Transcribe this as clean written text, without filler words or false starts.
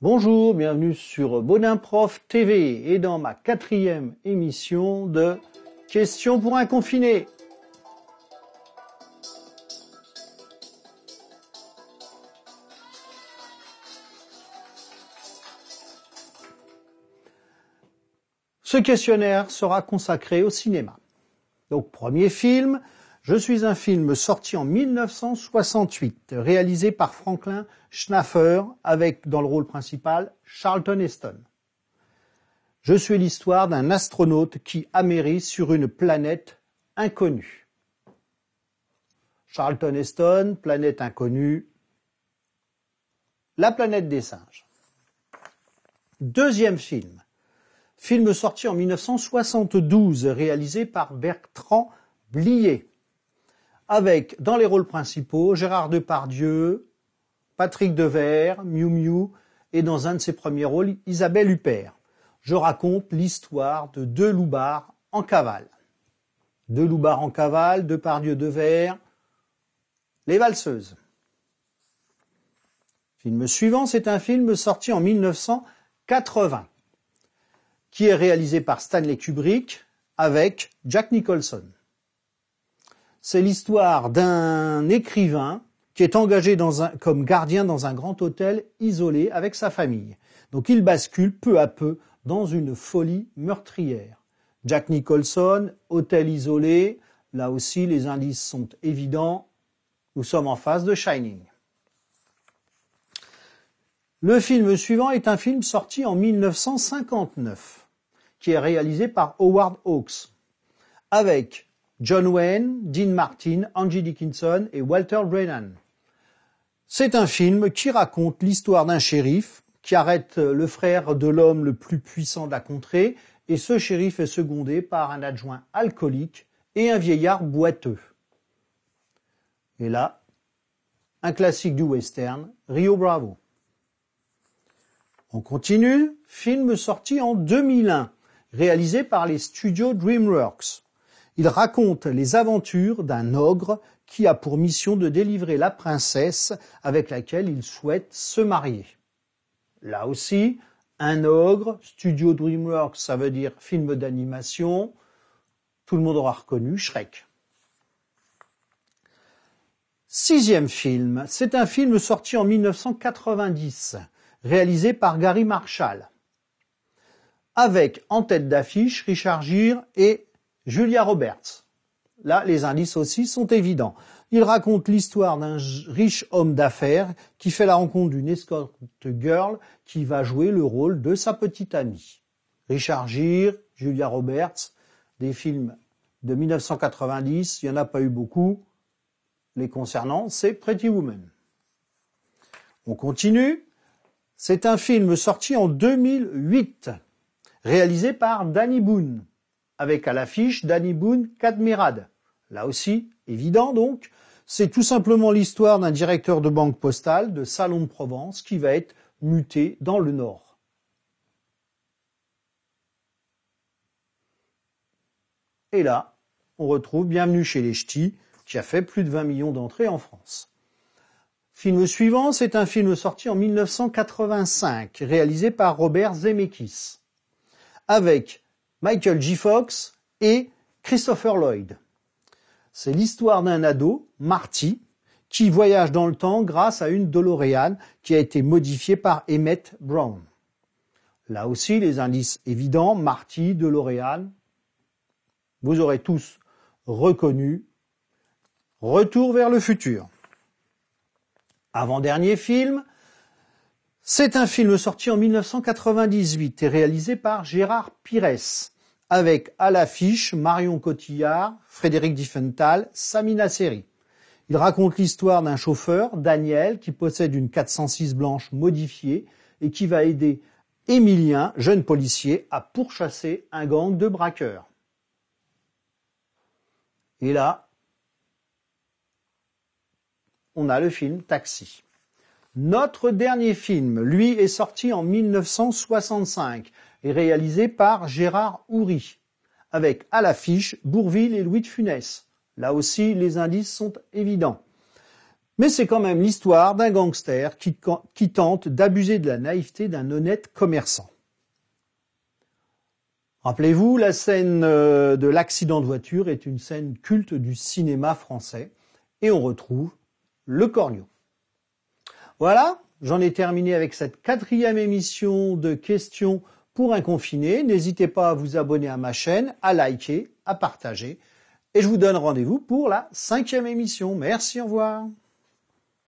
Bonjour, bienvenue sur Bodin Prof TV et dans ma 4e émission de Questions pour un confiné. Ce questionnaire sera consacré au cinéma. Donc, premier film, Je suis un film sorti en 1968, réalisé par Franklin Schnaffer, avec dans le rôle principal Charlton Heston. Je suis l'histoire d'un astronaute qui amérit sur une planète inconnue. Charlton Heston, planète inconnue, la planète des singes. Deuxième film. Film sorti en 1972, réalisé par Bertrand Blier, avec dans les rôles principaux Gérard Depardieu, Patrick Devers, Miou Miou, et dans un de ses premiers rôles, Isabelle Huppert. Je raconte l'histoire de deux loupards en cavale. Deux loupards en cavale, Depardieu, Devers, Les Valseuses. Film suivant, c'est un film sorti en 1980, qui est réalisé par Stanley Kubrick avec Jack Nicholson. C'est l'histoire d'un écrivain qui est engagé comme gardien dans un grand hôtel isolé avec sa famille. Donc il bascule peu à peu dans une folie meurtrière. Jack Nicholson, hôtel isolé, là aussi les indices sont évidents. Nous sommes en face de Shining. Le film suivant est un film sorti en 1959, qui est réalisé par Howard Hawks, avec John Wayne, Dean Martin, Angie Dickinson et Walter Brennan. C'est un film qui raconte l'histoire d'un shérif qui arrête le frère de l'homme le plus puissant de la contrée, et ce shérif est secondé par un adjoint alcoolique et un vieillard boiteux. Et là, un classique du western, Rio Bravo. On continue, film sorti en 2001, réalisé par les studios DreamWorks. Il raconte les aventures d'un ogre qui a pour mission de délivrer la princesse avec laquelle il souhaite se marier. Là aussi, un ogre, studio DreamWorks, ça veut dire film d'animation. Tout le monde aura reconnu Shrek. Sixième film, c'est un film sorti en 1990, réalisé par Gary Marshall, avec en tête d'affiche Richard Gere et Julia Roberts. Là, les indices aussi sont évidents. Il raconte l'histoire d'un riche homme d'affaires qui fait la rencontre d'une escort girl qui va jouer le rôle de sa petite amie. Richard Gere, Julia Roberts, des films de 1990, il n'y en a pas eu beaucoup. Les concernant, c'est Pretty Woman. On continue. C'est un film sorti en 2008, réalisé par Danny Boone, avec à l'affiche Danny Boone qu'Admirad. Là aussi, évident donc, c'est tout simplement l'histoire d'un directeur de banque postale de Salon de Provence qui va être muté dans le Nord. Et là, on retrouve Bienvenue chez les Ch'tis, qui a fait plus de 20 millions d'entrées en France. Film suivant, c'est un film sorti en 1985, réalisé par Robert Zemeckis, avec Michael J. Fox et Christopher Lloyd. C'est l'histoire d'un ado, Marty, qui voyage dans le temps grâce à une DeLorean qui a été modifiée par Emmett Brown. Là aussi, les indices évidents, Marty, DeLorean, vous aurez tous reconnu. Retour vers le futur. Avant-dernier film, c'est un film sorti en 1998 et réalisé par Gérard Pires, avec à l'affiche Marion Cotillard, Frédéric Diffenthal, Samina Seri. Il raconte l'histoire d'un chauffeur, Daniel, qui possède une 406 blanche modifiée et qui va aider Émilien, jeune policier, à pourchasser un gang de braqueurs. Et là, on a le film Taxi. Notre dernier film, lui, est sorti en 1965 et réalisé par Gérard Houry, avec à l'affiche Bourvil et Louis de Funès. Là aussi, les indices sont évidents. Mais c'est quand même l'histoire d'un gangster qui tente d'abuser de la naïveté d'un honnête commerçant. Rappelez-vous, la scène de l'accident de voiture est une scène culte du cinéma français et on retrouve le Cornio. Voilà, j'en ai terminé avec cette 4e émission de questions pour un confiné. N'hésitez pas à vous abonner à ma chaîne, à liker, à partager. Et je vous donne rendez-vous pour la 5e émission. Merci, au revoir.